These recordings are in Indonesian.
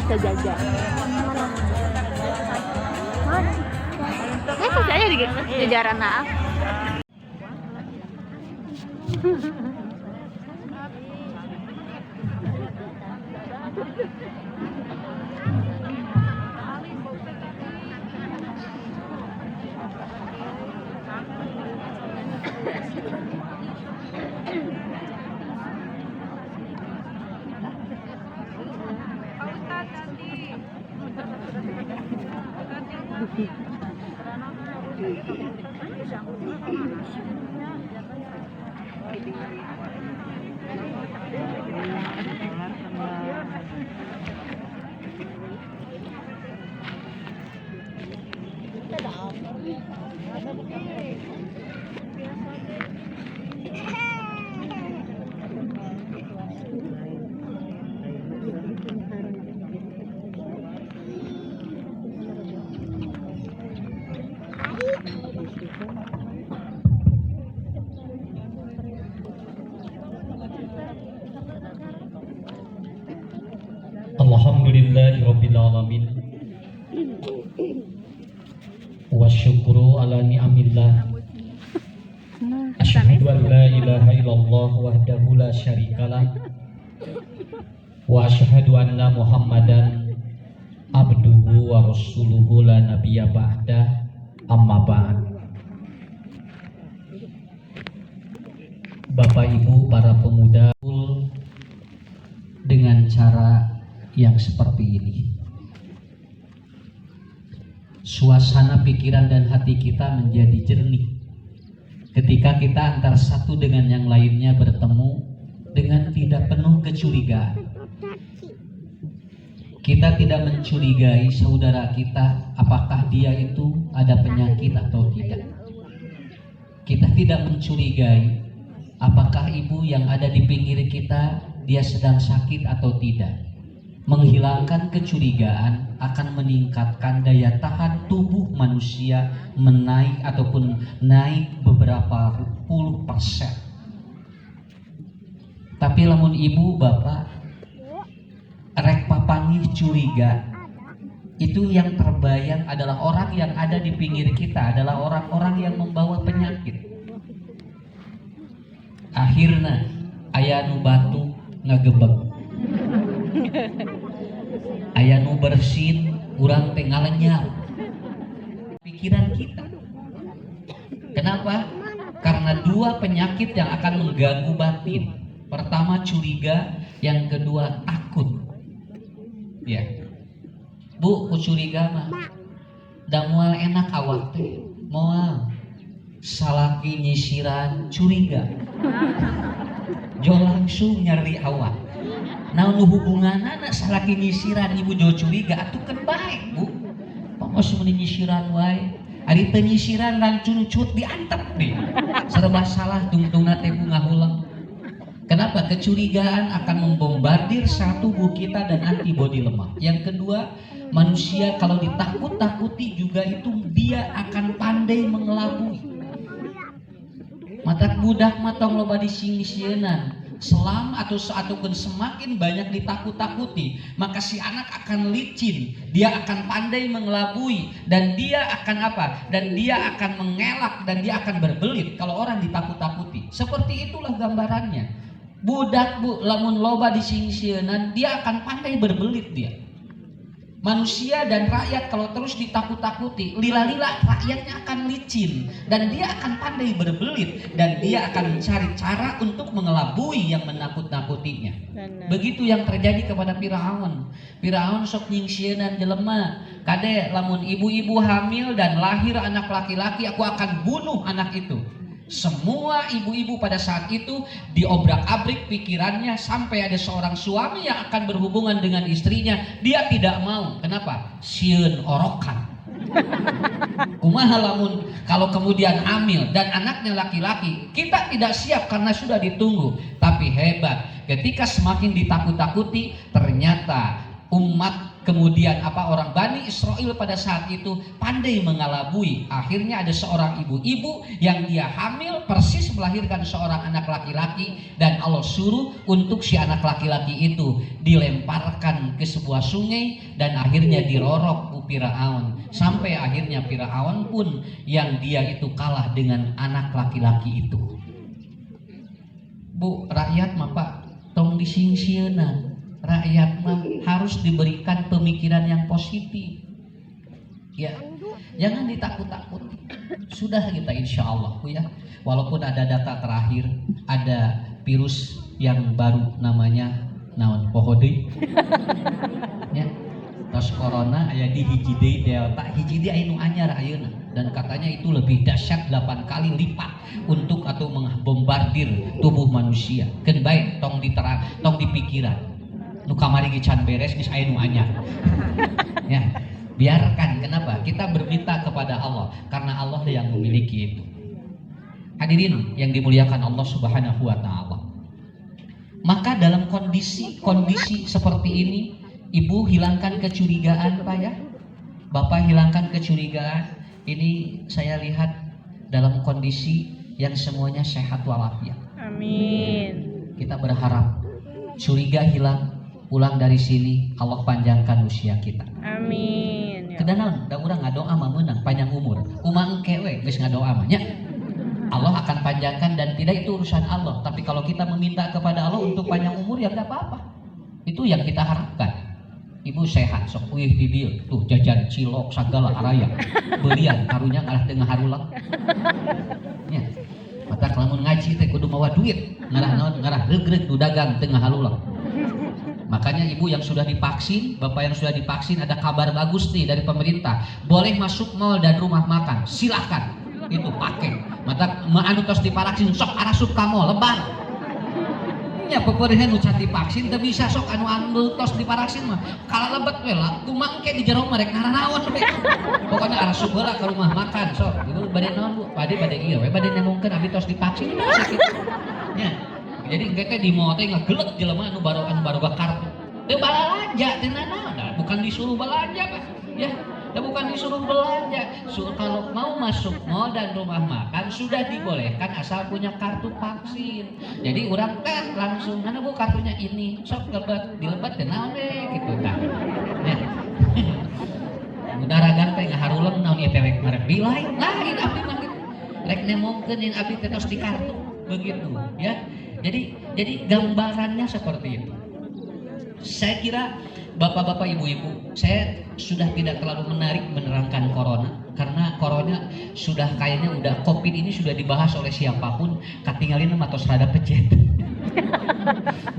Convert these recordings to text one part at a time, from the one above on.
bisa jajan. Mana? Saya di jajaran naaf. Alhamdulillahirabbil alamin. Wa syukru ala ni'amillah. Asyhadu an la ilaha illallah wahdahu la syarikalah. Wa asyhadu anna Muhammadan abduhu wa rasuluhu la nabiyya ba'dah. Amma ba'd. Bapak Ibu para pemuda, dengan cara yang seperti ini, suasana pikiran dan hati kita menjadi jernih ketika kita antara satu dengan yang lainnya bertemu dengan tidak penuh kecurigaan. Kita tidak mencurigai saudara kita apakah dia itu ada penyakit atau tidak. Kita tidak mencurigai apakah ibu yang ada di pinggir kita dia sedang sakit atau tidak. Menghilangkan kecurigaan akan meningkatkan daya tahan tubuh manusia menaik ataupun naik beberapa puluh persen. Tapi lamun ibu bapak rek papangih curiga, itu yang terbayang adalah orang yang ada di pinggir kita adalah orang-orang yang membawa penyakit. Akhirnya aya nu batu ngagebeg, aya nu bersin urang teh ngalenyap pikiran kita. Kenapa? Karena dua penyakit yang akan mengganggu batin. Pertama curiga, yang kedua takut. Ya, Bu, ku curiga mah da moal enak awak teh, moal salaki nyisiran curiga, jo langsung nyari awak. Nah, nu hubunganana salaki nyisiran ibu jo curiga atuh kan baik, Bu. Pangos mun nyisiran wae. Ari teu nyisiran langsung cut diantep deh. Serba salah tungtungna teh Bu ngahulang. Kenapa? Kecurigaan akan membombardir satu tubuh kita dan antibodi lemah. Yang kedua, manusia kalau ditakut-takuti juga itu dia akan pandai mengelabui. Matak budak matang loba dising-sienan. Selam atau semakin banyak ditakut-takuti, maka si anak akan licin, dia akan pandai mengelabui, dan dia akan apa? Dan dia akan mengelak, dan dia akan berbelit kalau orang ditakut-takuti. Seperti itulah gambarannya. Budak Bu, lamun loba dising-sienan, dia akan pandai berbelit dia. Manusia dan rakyat kalau terus ditakut-takuti, lila-lila rakyatnya akan licin dan dia akan pandai berbelit dan dia akan mencari cara untuk mengelabui yang menakut-nakutinya. Begitu yang terjadi kepada Firaun. Firaun sok nyingsieun jelema, kade lamun ibu-ibu hamil dan lahir anak laki-laki, aku akan bunuh anak itu. Semua ibu-ibu pada saat itu diobrak-abrik pikirannya sampai ada seorang suami yang akan berhubungan dengan istrinya, dia tidak mau. Kenapa? Sieun orokan. Kumaha lamun kalau kemudian hamil dan anaknya laki-laki, kita tidak siap karena sudah ditunggu. Tapi hebat, ketika semakin ditakut-takuti, ternyata umat Kemudian orang Bani Israel pada saat itu pandai mengalabui. Akhirnya ada seorang ibu-ibu yang dia hamil persis melahirkan seorang anak laki-laki, dan Allah suruh untuk si anak laki-laki itu dilemparkan ke sebuah sungai dan akhirnya dirorok ku Firaun. Sampai akhirnya Firaun pun yang dia itu kalah dengan anak laki-laki itu. Bu, rakyat mah Pak tong disingsieunan. Rakyat mah harus diberikan pemikiran yang positif. Ya, jangan ditakut-takuti. Sudah kita insya Allah ya. Walaupun ada data terakhir, ada virus yang baru namanya naon pohode. Ya. Tos corona aya di hiji deui delta, hiji deui aya nu anyar ayeuna, dan katanya itu lebih dahsyat 8 kali lipat untuk atau membombardir tubuh manusia. Keun bae tong dipikiran. Nu kamari ge can beres geus aya nu anyar. Ya, biarkan. Kenapa? Kita berminta kepada Allah karena Allah yang memiliki itu. Hadirin yang dimuliakan Allah Subhanahu wa taala. Maka dalam kondisi seperti ini, Ibu hilangkan kecurigaan Pak ya. Bapak hilangkan kecurigaan. Ini saya lihat dalam kondisi yang semuanya sehat walafiat. Amin. Kita berharap curiga hilang. Pulang dari sini Allah panjangkan usia kita. Amin. Kedanan da urang ngadoa mah meunang panjang umur. Kumaha engke we geus ngadoa mah nya. Allah akan panjangkan dan tidak itu urusan Allah. Tapi kalau kita meminta kepada Allah untuk panjang umur ya enggak apa-apa. Itu yang kita harapkan. Ibu sehat sok uih di dieu tuh jajan cilok sagala araya. Beurian karunya ngalah teu ngaharulang. Nya. Mata lamun ngaji teh kudu mawa duit. Ngarah naon ngarah regreg du dagang teu ngaharulang. Makanya ibu yang sudah divaksin, bapak yang sudah divaksin, ada kabar bagus nih dari pemerintah. Boleh masuk mal dan rumah makan, silahkan. Itu pakai. Mata anu tos divaksin sok arasup ka mal lebar. Ya pepereuhan nu can divaksin teu bisa sok anu tos divaksin mah. Kala lebet we lah, kumaha engke di jero mah rek ngaranaon we. Pokona arasup heula ka rumah makan sok. Ibu bade naon Bu? Bade ieu we, bade nyamungkeun abi tos divaksin sakit. Ya. Jadi engke teh di mall teh ngageleg jelema anu baroga kartu. Teu balanja teh naon, bukan disuruh belanja Pak. Ya, bukan disuruh belanja. Kalau mau masuk mall dan rumah makan sudah dibolehkan asal punya kartu vaksin. Jadi urang teh langsung mana Bu kartunya ini, sok dilebat teh naon we gitu tah. Ya. Udaragan teh ngaharuleung naon ieu teh rek marek bilai. Lain abdi mah gitu. Rek nemongkeun yang abdi teh tos di kartu begitu, ya. Jadi gambarannya seperti itu. Saya kira bapak-bapak ibu-ibu, saya sudah tidak terlalu menarik menerangkan corona karena corona sudah kayaknya udah COVID ini sudah dibahas oleh siapapun, katingalin mah tos rada pejet.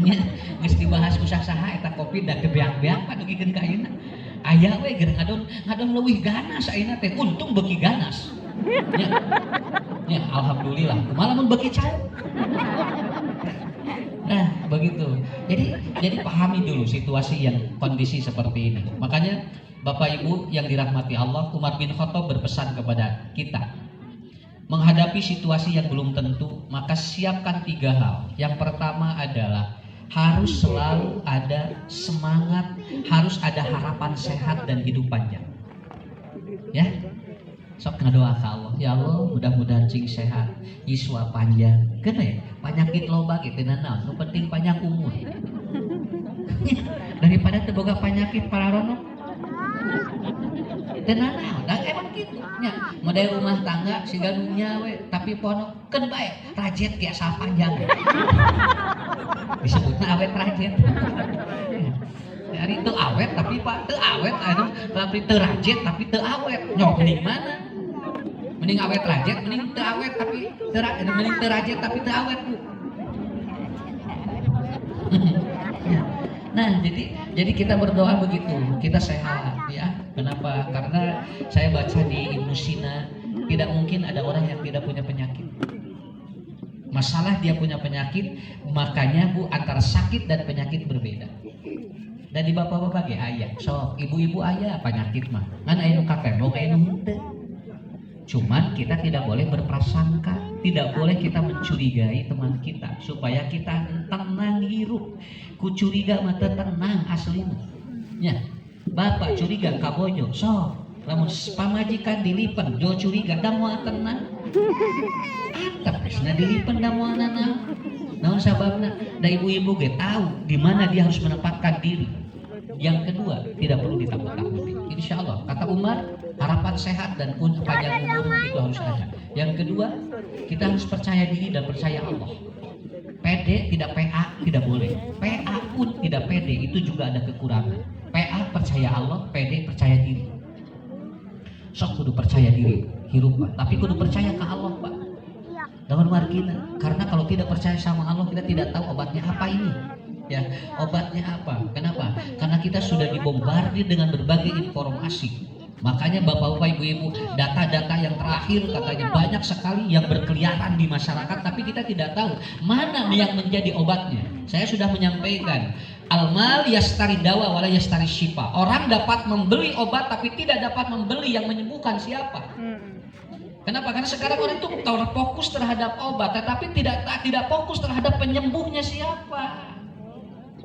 Nya geus dibahas usah saha eta COVID da teu beak-beak padugikeun ka ayeuna. Aya we geus ngadon leuwih ganas ayeuna teh, untung beuki ganas. Ya, alhamdulillah. Malah mun beuki cair. Nah, begitu. Jadi pahami dulu situasi yang kondisi seperti ini. Makanya Bapak Ibu yang dirahmati Allah, Umar bin Khattab berpesan kepada kita. Menghadapi situasi yang belum tentu, maka siapkan 3 hal. Yang pertama adalah harus selalu ada semangat, harus ada harapan sehat dan hidup panjang. Ya. Sok ngadoa ka Allah, ya Allah mudah-mudahan cing sehat, yuswa panjang. Kenapa ya? Penyakit loba gitu naon, nu penting panjang umur. Daripada teu boga penyakit pararono. Teu naon, da emang kitu nya. Model rumah tangga siga nu nya we, tapi pono keun bae rajet tiasa panjang. Disebutna awet rajet. Hari teu awet tapi Pak teu awet anu, tapi teu rajet tapi teu awet. Nyok mending mana? Mending awet rajet, mending teu awet tapi mending teu rajet tapi teu awet Bu. Nah, jadi kita berdoa begitu, kita sehat ya. Kenapa? Karena saya baca di Ibnu Sina, tidak mungkin ada orang yang tidak punya penyakit. Masalah dia punya penyakit, makanya Bu antara sakit dan penyakit berbeda. Dan di bapak-bapak ge aya, sok ibu-ibu aya penyakit mah. Ngan aya nu katembok aya nu henteu. Cuman kita tidak boleh berprasangka, tidak boleh kita mencurigai teman kita supaya kita tenang hirup. Ku curiga mah teu tenang aslinya. Ya. Bapak curiga kabojo, so lamun pamajikan dilipen, jo curiga da moal tenang. Atap geusna dilipen da moal naon. Naon sababna? Da ibu-ibu ge tahu di mana dia harus menempatkan diri. Yang kedua, tidak perlu ditakut-takuti. Insya Allah, kata Umar, harapan sehat dan panjang umur itu harus ada. Yang kedua, kita harus percaya diri dan percaya Allah. Pede tidak PA tidak boleh. PA pun tidak pede, itu juga ada kekurangan. PA percaya Allah, pede percaya diri. Sok kudu percaya diri, hirup Pak. Tapi kudu percaya ke Allah Pak. Dengan margina. Karena kalau tidak percaya sama Allah, kita tidak tahu obatnya apa ini. Ya, obatnya apa? Kenapa? Karena kita sudah dibombardir dengan berbagai informasi. Makanya Bapak-bapak, Ibu-ibu, data-data yang terakhir katanya banyak sekali yang berkeliaran di masyarakat, tapi kita tidak tahu mana yang menjadi obatnya. Saya sudah menyampaikan, al-mal yastari dawa wala yastari syifa. Orang dapat membeli obat tapi tidak dapat membeli yang menyembuhkan siapa. Kenapa? Karena sekarang orang itu fokus terhadap obat, tetapi tidak fokus terhadap penyembuhnya siapa.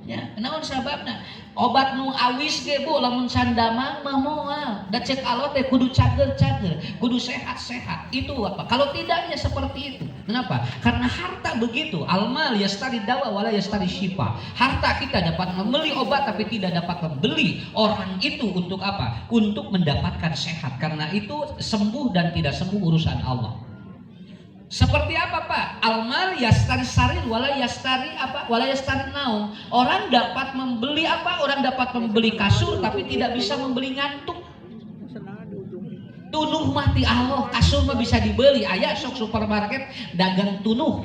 Ya, naon sababna? Obat nu awis ge Bu, lamun sandamang mah moal. Da cek Allah teh kudu cager-cager, kudu sehat-sehat. Itu apa? Kalau tidaknya seperti itu. Kenapa? Karena harta begitu. Al-mal yastari dawa wala yastari syifa. Harta kita dapat membeli obat tapi tidak dapat membeli orang itu untuk apa? Untuk mendapatkan sehat. Karena itu sembuh dan tidak sembuh urusan Allah. Seperti apa Pak? Almal yastari sarir wala yastari apa? Wala yastari naum. Orang dapat membeli apa? Orang dapat membeli kasur tapi tidak bisa membeli ngantuk. Tunuh mati Allah, kasur mah bisa dibeli. Aya sok supermarket dagang tunuh.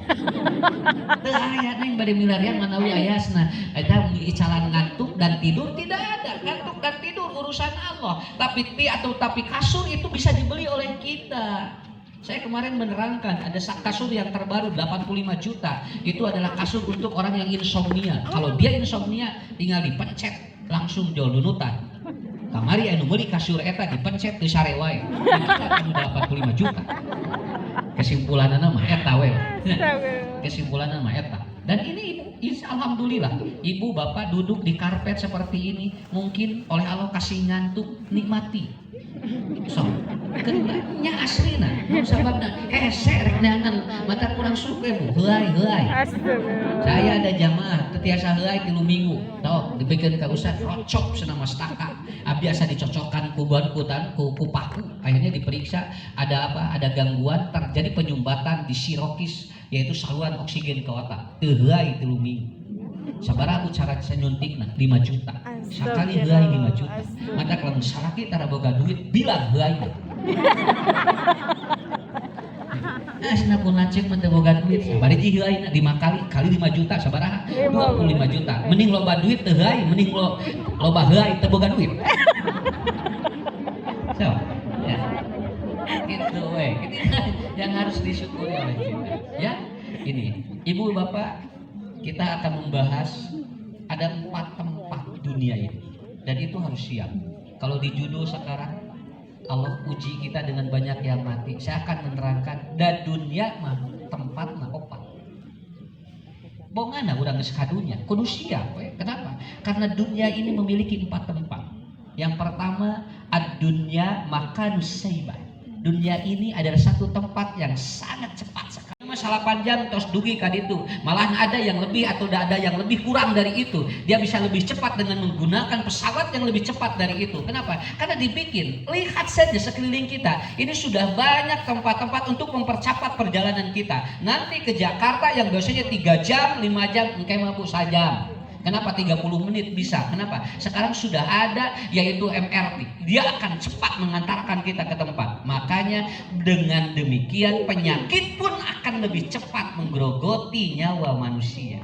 Teu aya neng bade milarian manawi ayasna. Eta icalan ngantuk dan tidur tidak ada. Ngantuk dan tidur urusan Allah. Tapi kasur itu bisa dibeli oleh kita. Saya kemarin menerangkan ada kasur yang terbaru 85 juta. Itu adalah kasur untuk orang yang insomnia. Kalau dia insomnia tinggal dipencet langsung jauh nunutan. Kamari anu meuli kasur eta dipencet teu sare wae. Kita kan udah 85 juta. Kesimpulanna mah eta we. Kesimpulanna mah eta. Dan ini alhamdulillah ibu bapak duduk di karpet seperti ini mungkin oleh Allah kasih ngantuk, nikmati. So, nya aslina, sababna hese rek neangan mata kurang suke Bu, heuai. Saya ada jamaah tetiasa heuai 3 minggu. Tau, dibikeun ka ustaz rocok cenah mastaka. Abdi asa dicocokkan ku paku. Akhirnya diperiksa ada apa? Ada gangguan terjadi penyumbatan di sirokis yaitu saluran oksigen ke otak. Teu heuai 3 minggu. Sabaraha cara nyuntikna 5 juta. Sakali heuai 5 juta. Mata kalau saraki tara boga duit bilang heuai. Asna pun lancik mah teu boga duit. Sabari ji heuaina 5 kali 5 juta sabaraha? 25 juta. Mending loba duit teu heuai, mending loba heuai teu boga duit. So, ya. Gitu we. Yang harus disyukuri oleh kita. Ya. Ini, Ibu Bapak, kita akan membahas ada 4 tempat dunia ini dan itu harus siap. Kalau di judul sekarang Allah uji kita dengan banyak yang mati, saya akan menerangkan da dunia mah tempat mah opat. Bongana urang geus kadunya, kudu siap we. Kenapa? Karena dunia ini memiliki 4 tempat. Yang pertama ad-dunya makanus saibah. Dunia ini adalah satu tempat yang sangat cepat sekali. Masalah panjang terus dugi ka ditu. Malah ada yang lebih atau ada yang lebih kurang dari itu. Dia bisa lebih cepat dengan menggunakan pesawat yang lebih cepat dari itu. Kenapa? Karena dibikin. Lihat saja sekeliling kita. Ini sudah banyak tempat-tempat untuk mempercepat perjalanan kita. Nanti ke Jakarta yang biasanya 3 jam, 5 jam, engke mampu sajam. Kenapa 30 menit bisa? Kenapa? Sekarang sudah ada yaitu MRT. Dia akan cepat mengantarkan kita ke tempat. Makanya dengan demikian penyakit pun akan lebih cepat menggerogoti nyawa manusia.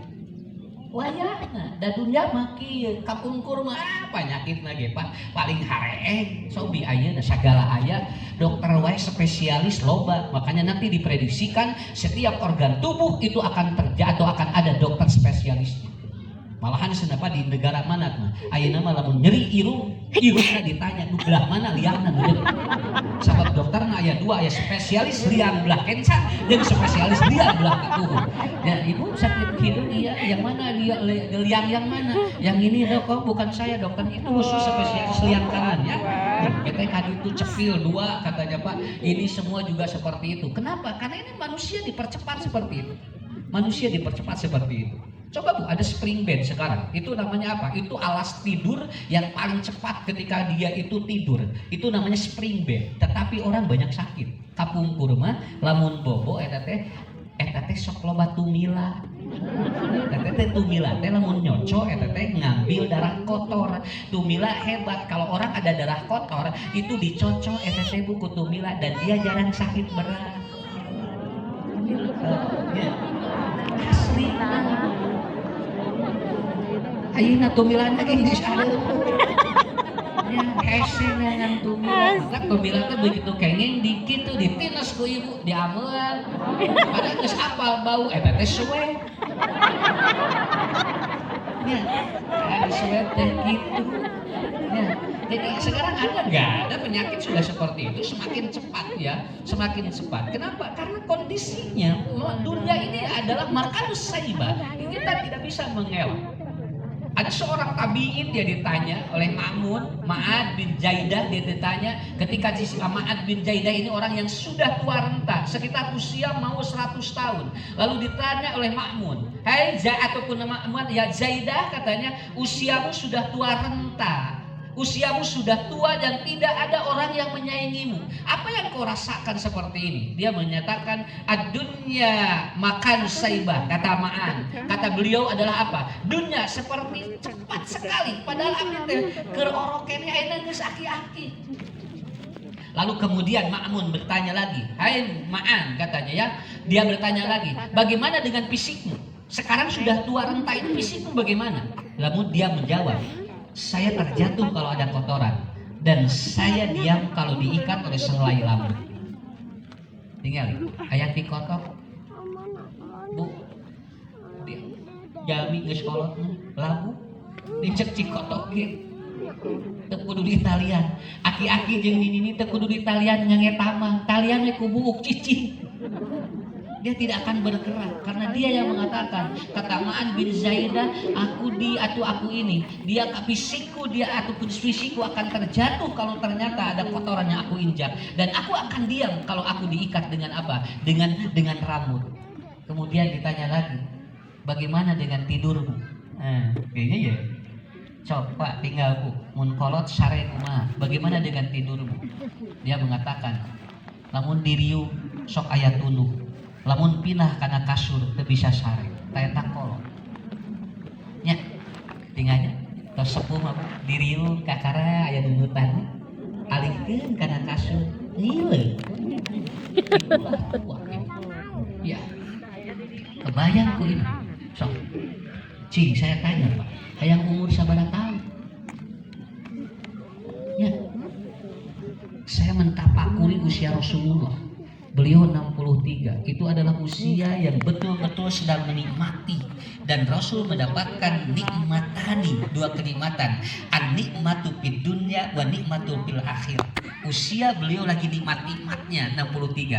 Wayahna da dunya mah kieu kapungkur mah penyakit ge Pak paling hareeng sobi ayeuna sagala aya dokter wae spesialis loba. Makanya nanti diprediksikan setiap organ tubuh itu akan terjadi atau akan ada dokter spesialisnya. Malahan senapa di negara mana mah ayeuna mah lamun nyeri irungna ditanya nu belah mana liangna nu nyeri. Sabab dokterna aya dua, aya spesialis liang belah kenca jeung spesialis liang belah katuhun. Ya, ibu sakit hidung iya, yang mana liang yang mana? Yang ini dok, oh, bukan saya dokter, itu khusus spesialis liang kanan ya. Kita kali itu cepil dua katanya Pak, ini semua juga seperti itu. Kenapa? Karena ini manusia dipercepat seperti itu. Manusia dipercepat seperti itu. Coba Bu, ada spring bed sekarang. Itu namanya apa? Itu alas tidur yang paling cepat ketika dia itu tidur. Itu namanya spring bed. Tetapi orang banyak sakit. Kapungkur mah lamun bobo eta teh sok loba tumila. Eta teh tumila teh lamun nyoco eta teh ngambil darah kotor. Tumila hebat. Kalau orang ada darah kotor itu dicocok eta teh buku tumila dan dia jarang sakit berat. Ya. Asli. Ayeuna tumilana ge geus ada. Ya, hese dengan tumila. Maka tumila teh begitu kenging dikit tuh ditinas ku ibu, diameuan. Padahal geus apal bau eta teh suwe. Ya, suwe teh gitu. Ya. Jadi sekarang ada nggak ada penyakit sudah seperti itu semakin cepat ya, semakin cepat. Kenapa? Karena kondisinya dunia ini adalah makanus saibah. Kita tidak bisa mengelak. Ada seorang tabi'in dia ditanya oleh Ma'ad bin Jaidah, dia ditanya ketika Ma'ad bin Jaidah ini orang yang sudah tua renta sekitar usia mau 100 tahun. Lalu ditanya oleh Ma'mun, "Hai ataupun Ma'mun, ya Jaidah," katanya, "usiamu sudah tua renta. Usiamu sudah tua dan tidak ada orang yang menyaingimu. Apa yang kau rasakan seperti ini?" Dia menyatakan, "Ad-dunya makan saibah," kata Ma'an. Kata beliau adalah apa? Dunia seperti cepat sekali. Padahal abdi teh keur orokene ayeuna geus aki-aki. Lalu kemudian Ma'mun bertanya lagi, "Hai Ma'an," katanya ya. Dia bertanya lagi, "Bagaimana dengan fisikmu? Sekarang sudah tua renta ini fisikmu bagaimana?" Lalu dia menjawab, "Saya terjatuh kalau ada kotoran dan saya diam kalau diikat oleh selai lampu." Tinggal aya ti kotok. Bu, jami geus kolotna labu dicek cikotok ge. Teu kudu di talian. Aki-aki jeung nini teu kudu di talian ngangeta mah. Talian we ku buuk cicing. Dia tidak akan bergerak karena dia yang mengatakan, kata Ma'an bin Zaidah, aku ini, dia fisikku dia ataupun fisikku akan terjatuh kalau ternyata ada kotoran yang aku injak, dan aku akan diam kalau aku diikat dengan apa? Dengan rambut. Kemudian ditanya lagi, bagaimana dengan tidurmu? Kayaknya ya. Coba tinggal Bu, mun kolot sare kumaha? Bagaimana dengan tidurmu? Dia mengatakan, lamun diriu sok aya tuluh. Lamun pinah karena kasur teu bisa sare taeta kolot nya tinggalnya tos sepuh mah diriu kakara aya nunutan alihkeun kana kasur ngileung ya kebayang ku ini sok cing saya tanya Pak hayang umur sabaraha tahun ya saya mentapakuri usia Rasulullah. Beliau 63, itu adalah usia yang betul-betul sedang menikmati. Dan Rasul mendapatkan nikmatani, dua kenikmatan, an-nikmatu fid dunya wa nikmatu fil akhir. Usia beliau lagi nikmat-nikmatnya 63.